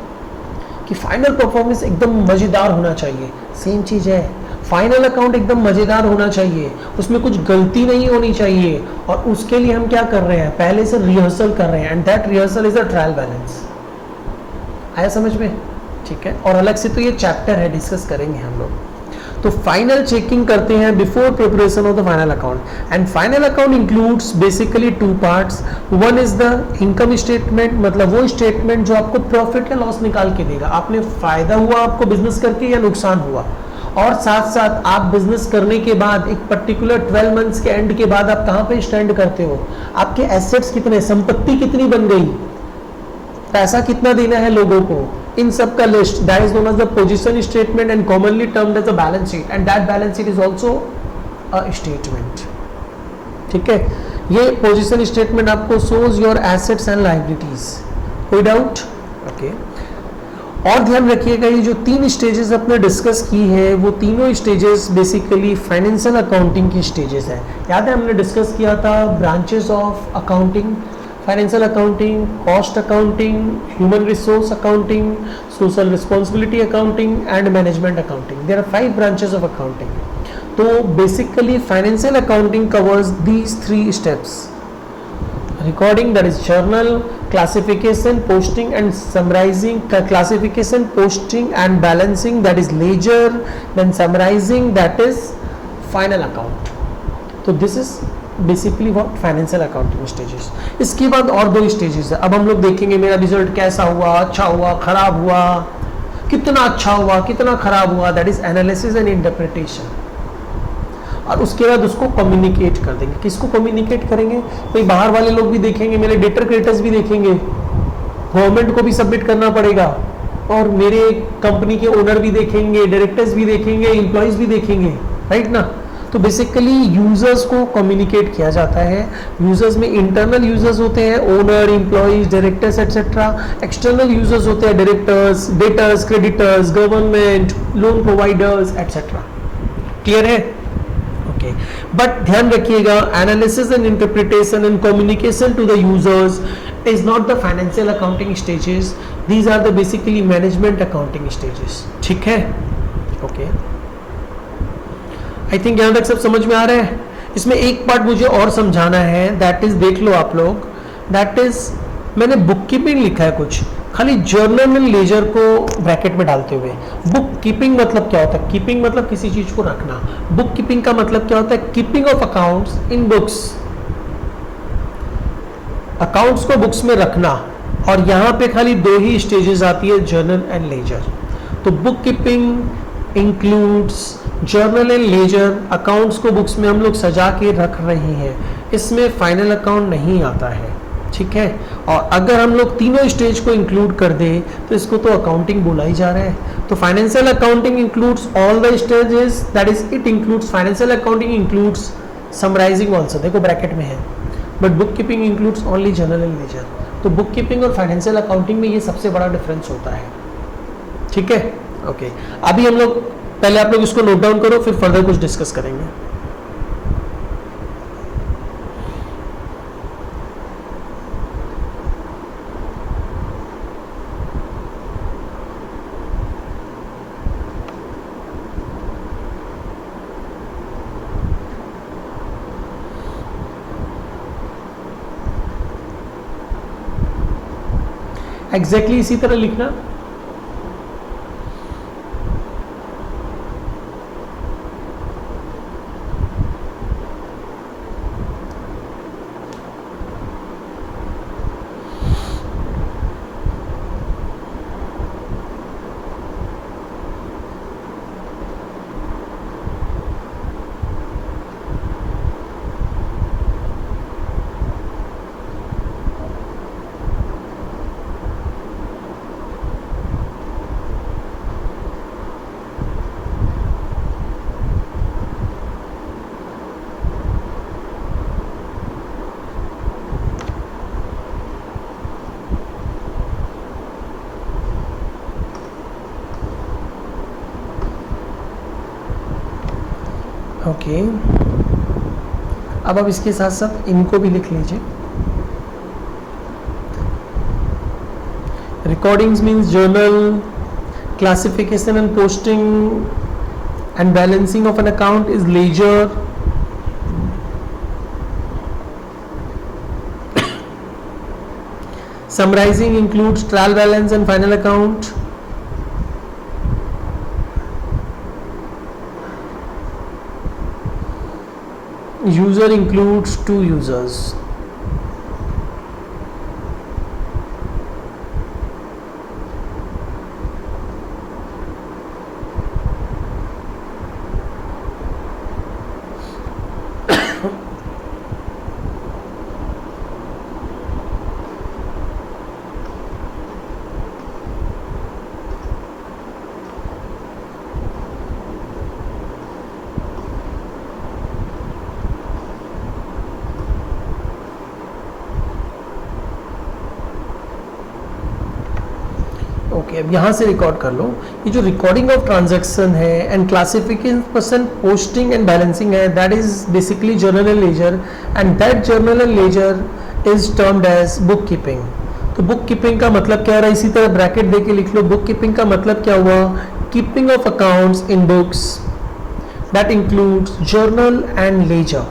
कि फाइनल परफॉर्मेंस एकदम मजेदार होना चाहिए। सेम चीज है, फाइनल अकाउंट एकदम मजेदार होना चाहिए, उसमें कुछ गलती नहीं होनी चाहिए। और उसके लिए हम क्या कर रहे हैं, पहले से रिहर्सल कर रहे हैं। And that rehearsal is a trial balance. आया समझ में? ठीक है, और अलग से तो ये चैप्टर है, डिस्कस करेंगे हम लोग। तो फाइनल चेकिंग करते हैं before preparation of the final account. And final account includes basically two parts. One is the income statement, मतलब वो स्टेटमेंट जो आपको प्रॉफिट या लॉस निकाल के देगा, आपने फायदा हुआ आपको बिजनेस करके या नुकसान हुआ। और साथ साथ आप बिजनेस करने के बाद एक पर्टिकुलर 12 मंथ्स के एंड के बाद आप कहाँ पे स्टैंड करते हो, आपके एसेट्स कितने, संपत्ति कितनी बन गई, पैसा कितना देना है लोगों को, इन सब का list, that is known as the position statement and commonly termed as a balance sheet. And that balance sheet is also a statement. ठीक है, ये पोजीशन स्टेटमेंट आपको shows your assets and liabilities. कोई डाउट? ओके, और ध्यान रखिएगा ये जो तीन स्टेजेस अपने डिस्कस की है, वो तीनों स्टेजेस बेसिकली फाइनेंशियल अकाउंटिंग की स्टेजेस है। याद है हमने डिस्कस किया था branches of accounting, financial accounting, cost accounting, human resource accounting, social responsibility accounting and management accounting. There are 5 branches of accounting. तो basically financial accounting covers these 3 steps: recording, that is journal, classification, posting and summarizing, classification, posting and balancing, that is ledger, then summarizing, that is final account. तो this is basically what financial accounting stages. इसके बाद और 2 stages है। अब हम लोग देखेंगे मेरा रिजल्ट कैसा हुआ, अच्छा हुआ, खराब हुआ, कितना अच्छा हुआ, कितना खराब हुआ, that is analysis and interpretation. और उसके बाद उसको कम्युनिकेट कर देंगे। किसको कम्युनिकेट करेंगे? कोई बाहर वाले लोग भी देखेंगे, मेरे डेटर क्रिएटर्स भी देखेंगे, गवर्नमेंट को भी सबमिट करना पड़ेगा, और मेरे कंपनी के ओनर भी देखेंगे, डायरेक्टर्स भी देखेंगे, एम्प्लॉयज भी देखेंगे, राइट ना। तो बेसिकली यूजर्स को कम्युनिकेट किया जाता है। यूजर्स में इंटरनल यूजर्स होते हैं, owner, employees, directors etcetera. External users होते हैं, directors, debtors, creditors, government, loan providers etcetera. Clear है? बट ध्यान रखिएगा, analysis and interpretation and communication to the users is not the financial accounting stages. These are the basically management accounting stages. ठीक है, ओके आई थिंक यहाँ तक सब समझ में आ रहा है. इसमें एक पार्ट मुझे और समझाना है, दैट इज देख लो आप लोग, दैट इज मैंने बुक कीपिंग लिखा है कुछ, खाली जर्नल एंड लेजर को ब्रैकेट में डालते हुए. बुक कीपिंग मतलब क्या होता है? कीपिंग मतलब किसी चीज को रखना. बुक कीपिंग का मतलब क्या होता है? Keeping of accounts in books, accounts को बुक्स में रखना. और यहाँ पे खाली दो ही स्टेजेस आती है, जर्नल एंड लेजर. तो book keeping includes journal and ledger, accounts को बुक्स में हम लोग सजा के रख रहे हैं, इसमें फाइनल अकाउंट नहीं आता है. ठीक है, और अगर हम लोग तीनों स्टेज को इंक्लूड कर दे तो इसको तो अकाउंटिंग बोला ही जा रहा है. तो financial accounting includes all the stages, that is it includes financial accounting includes summarising also, देखो ब्रैकेट में है, but book keeping includes only journal and ledger. तो बुक कीपिंग और फाइनेंशियल अकाउंटिंग में ये सबसे बड़ा डिफरेंस होता है. ठीक है, ओके अभी हम लोग पहले आप लोग इसको नोट डाउन करो, फिर फर्दर कुछ डिस्कस करेंगे. एग्जैक्टली इसी तरह लिखना. ओके अब आप इसके साथ साथ इनको भी लिख लीजिए. Recordings means journal, classification and posting and balancing of an account is ledger. Summarising includes trial balance and final account. User includes two users. Okay अब यहाँ से रिकॉर्ड कर लो. ये जो रिकॉर्डिंग ऑफ ट्रांजैक्शन है and classification, posting and balancing है, that is basically journal and ledger, and that journal and ledger is termed as book keeping. तो बुक कीपिंग का मतलब क्या हो रहा है? इसी तरह ब्रैकेट दे के लिख लो. बुक कीपिंग का मतलब क्या हुआ? Keeping of accounts in books that includes journal and ledger.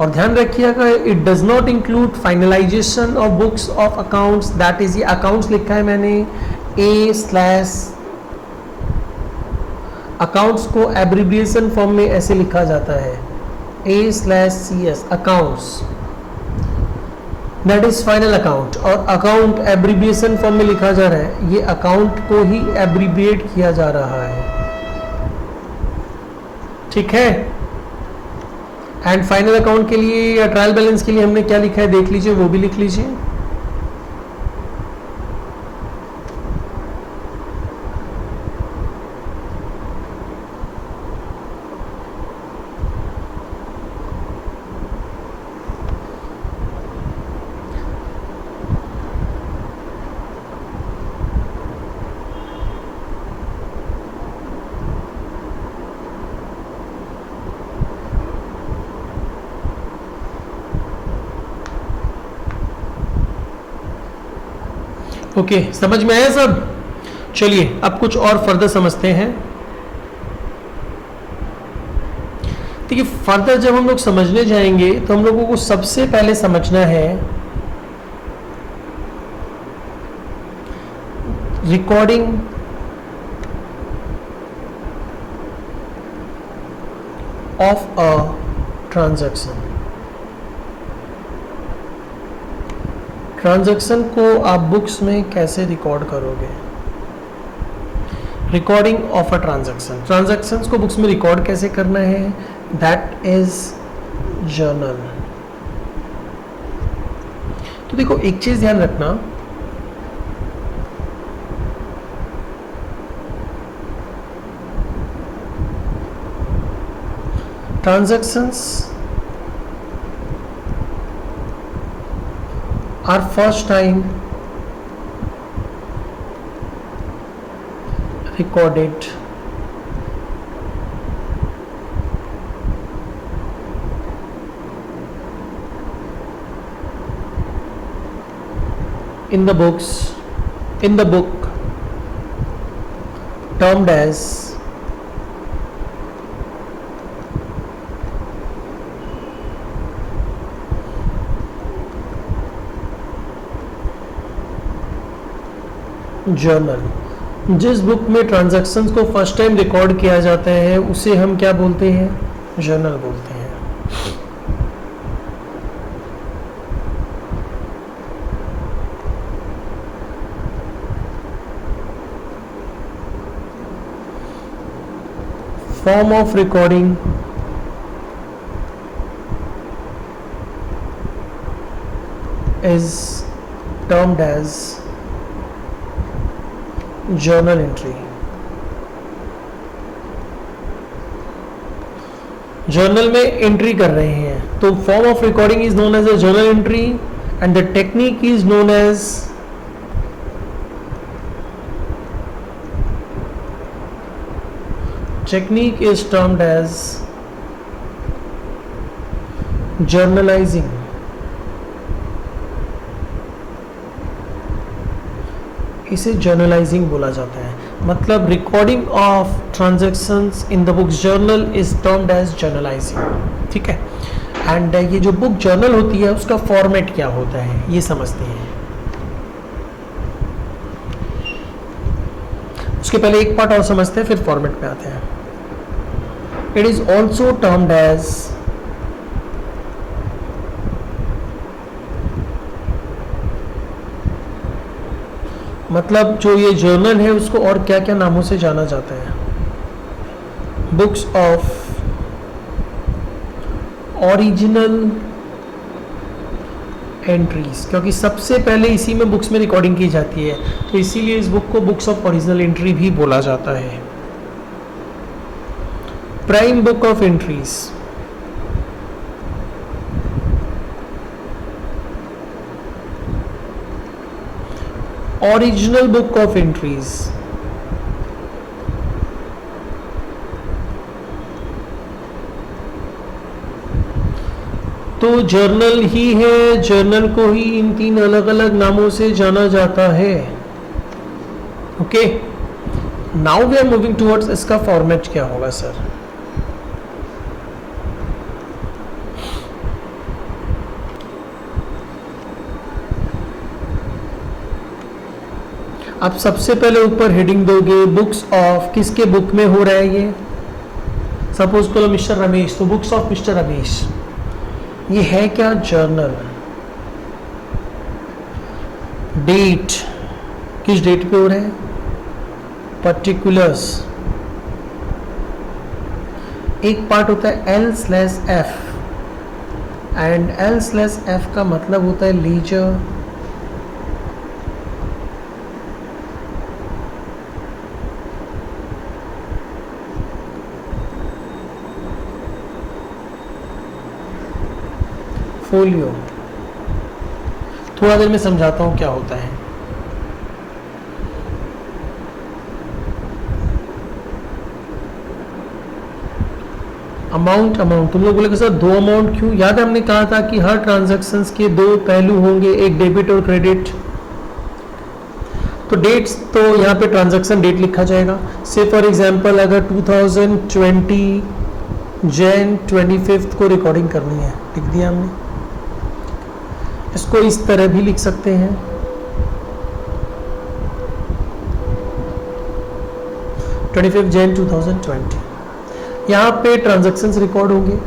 और ध्यान रखिएगा, it does not include finalisation of books of accounts, that is, ये अकाउंट्स लिखा है मैंने A/ अकाउंट्स को एब्रिविएशन फॉर्म में ऐसे लिखा जाता है A/CS accounts, that is final account. और अकाउंट एब्रिविएशन फॉर्म में लिखा जा रहा है, ये अकाउंट को ही एब्रिविएट किया जा रहा है. ठीक है, एंड फाइनल अकाउंट के लिए या ट्रायल बैलेंस के लिए हमने क्या लिखा है देख लीजिए, वो भी लिख लीजिए. ओके, समझ में आया सब? चलिए अब कुछ और फर्दर समझते हैं। देखिए फर्दर जब हम लोग समझने जाएंगे तो हम लोगों को सबसे पहले समझना है recording of a transaction. Transaction को आप बुक्स में कैसे रिकॉर्ड करोगे? Recording of a transaction, transactions को बुक्स में रिकॉर्ड कैसे करना है? That is journal. तो देखो एक चीज ध्यान रखना, transactions are first time recorded in the book termed as journal. जिस बुक में ट्रांजैक्शंस को फर्स्ट टाइम रिकॉर्ड किया जाता है उसे हम क्या बोलते हैं? जर्नल बोलते हैं। Form of recording is termed as journal entry। Journal में एंट्री कर रहे हैं तो form of recording is known as a journal entry and the technique is known as technique is termed as journalising. इसे जर्नलाइजिंग बोला जाता है। मतलब recording of transactions in the book journal is termed as journalising. ठीक है, एंड ये जो बुक जर्नल होती है उसका फॉर्मेट क्या होता है ये समझते हैं। उसके पहले एक पार्ट और समझते हैं फिर फॉर्मेट पे आते हैं। It is also termed as मतलब जो ये जर्नल है उसको और क्या क्या नामों से जाना जाता है? बुक्स ऑफ ओरिजिनल एंट्रीज, क्योंकि सबसे पहले इसी में बुक्स में रिकॉर्डिंग की जाती है तो इसीलिए इस बुक को बुक्स ऑफ ओरिजिनल एंट्री भी बोला जाता है। Prime book of entries, original book of entries, तो जर्नल ही है, जर्नल को ही इन तीन अलग अलग नामों से जाना जाता है। Okay, now we are moving towards इसका फॉर्मेट क्या होगा सर? आप सबसे पहले ऊपर हेडिंग दोगे बुक्स ऑफ, किसके बुक में हो रहा है ये? सपोज करो मिस्टर रमेश, तो बुक्स ऑफ मिस्टर रमेश। ये है क्या? जर्नल। डेट, किस डेट पे हो रहा है? पर्टिकुलर्स। एक पार्ट होता है L/F एंड L/F का मतलब होता है लीजर, फोलियो। थोड़ा देर में समझाता हूं क्या होता है। अमाउंट, तुम लोग बोले सर दो अमाउंट क्यों? याद है हमने कहा था कि हर ट्रांजैक्शंस के दो पहलू होंगे, एक डेबिट और क्रेडिट। तो डेट्स तो यहाँ पे ट्रांजैक्शन डेट लिखा जाएगा। से फॉर एग्जांपल अगर 2020 जैन 25 को रिकॉर्डिंग करनी है, लिख दिया हमने। इसको इस तरह भी लिख सकते हैं, Jan 2020। यहाँ पे ट्रांजैक्शंस रिकॉर्ड होंगे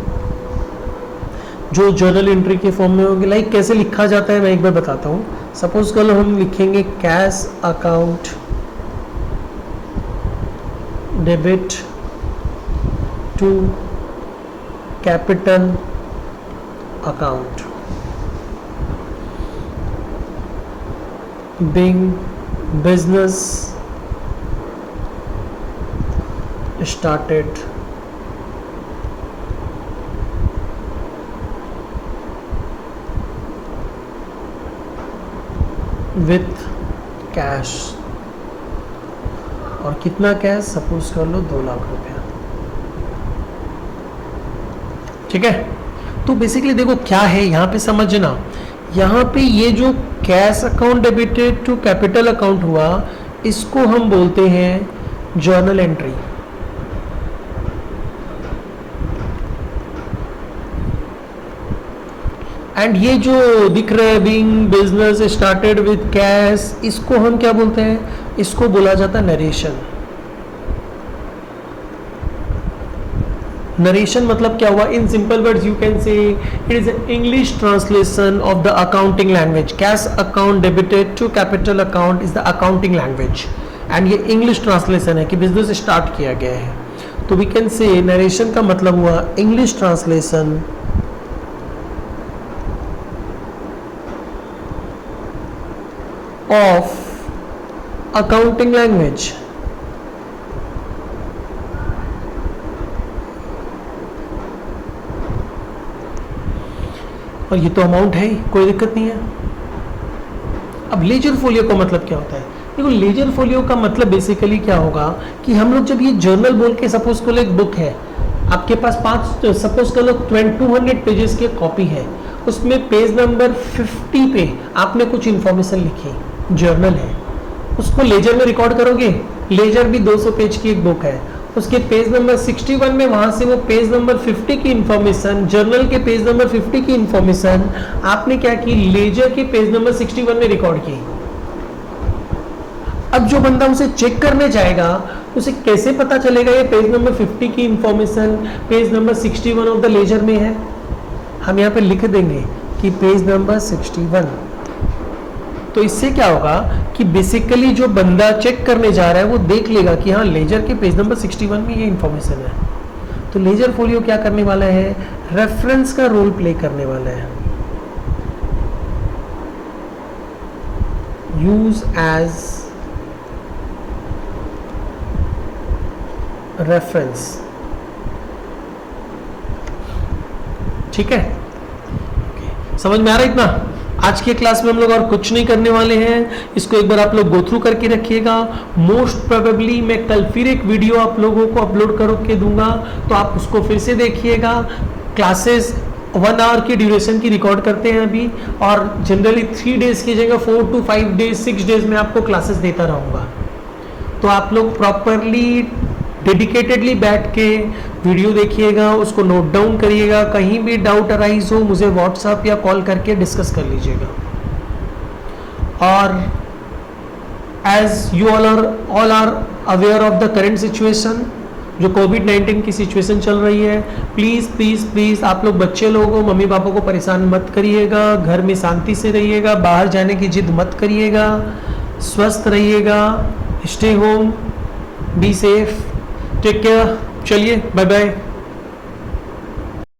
जो जर्नल एंट्री के फॉर्म में होंगे। लाइक कैसे लिखा जाता है मैं एक बार बताता हूँ। सपोज कल हम लिखेंगे cash account debit to capital account being business started with cash। और कितना कैश, सपोज कर लो 2 लाख रुपया। ठीक है, तो बेसिकली देखो क्या है यहाँ पे समझना। यहाँ पे ये जो cash account debited to capital account हुआ, इसको हम बोलते हैं जर्नल एंट्री। एंड ये जो दिख रहा है being business started with cash, इसको हम क्या बोलते हैं? इसको बोला जाता है नरेशन। नरेशन मतलब क्या हुआ? In simple words you can say it is English translation of the accounting language. Cash account debited to capital account is the accounting language, and ये इंग्लिश ट्रांसलेशन है कि बिजनेस स्टार्ट किया गया है। तो वी कैन से नरेशन का मतलब हुआ English translation of accounting language. और ये तो अमाउंट है ही, कोई दिक्कत नहीं है। अब लेजर फोलियो का मतलब क्या होता है? देखो लेजर फोलियो का मतलब बेसिकली क्या होगा कि हम लोग जब ये जर्नल बोल के, सपोज करो एक बुक है आपके पास 5, सपोज करो 200 पेजेस की कॉपी है, उसमें पेज नंबर 50 पे आपने कुछ इंफॉर्मेशन लिखी, जर्नल है, उसको लेजर में रिकॉर्ड करोगे। लेजर भी 200 पेज की एक बुक है, उसके पेज नंबर 61 में वहां से वो पेज नंबर 50 की इंफॉर्मेशन, जर्नल के पेज नंबर 50 की इंफॉर्मेशन आपने क्या की? लेजर के पेज नंबर 61 में रिकॉर्ड की। अब जो बंदा उसे चेक करने जाएगा, उसे कैसे पता चलेगा ये पेज नंबर 50 की information page number 61 of the ledger में है? हम यहाँ पे लिख देंगे कि पेज नंबर 61। तो इससे क्या होगा कि बेसिकली जो बंदा चेक करने जा रहा है वो देख लेगा कि हाँ लेजर के पेज नंबर 61 में ये इंफॉर्मेशन है। तो लेजर फोलियो क्या करने वाला है? रेफरेंस का रोल प्ले करने वाला है। Use as reference. ठीक है, समझ में आ रहा है इतना? आज के क्लास में हम लोग और कुछ नहीं करने वाले हैं, इसको एक बार आप लोग गो थ्रू करके रखिएगा। मोस्ट प्रोबेबली मैं कल फिर एक वीडियो आप लोगों को अपलोड करके दूंगा, तो आप उसको फिर से देखिएगा। क्लासेस 1 आवर की ड्यूरेशन की रिकॉर्ड करते हैं अभी, और जनरली 3 डेज की जगह 4 to 5 डेज 6 डेज में आपको क्लासेस देता रहूँगा। तो आप लोग प्रॉपरली डेडिकेटेडली बैठ के वीडियो देखिएगा, उसको नोट डाउन करिएगा। कहीं भी डाउट अराइज हो मुझे व्हाट्सएप या कॉल करके डिस्कस कर लीजिएगा। और as you all are aware of the current situation, जो कोविड-19 की सिचुएशन चल रही है, प्लीज़ प्लीज़ प्लीज़ आप लोग बच्चे लोगों, मम्मी पापा को परेशान मत करिएगा। घर में शांति से रहिएगा, बाहर जाने की जिद मत करिएगा, स्वस्थ रहिएगा। Stay home, be safe, take care. चलिए बाय बाय।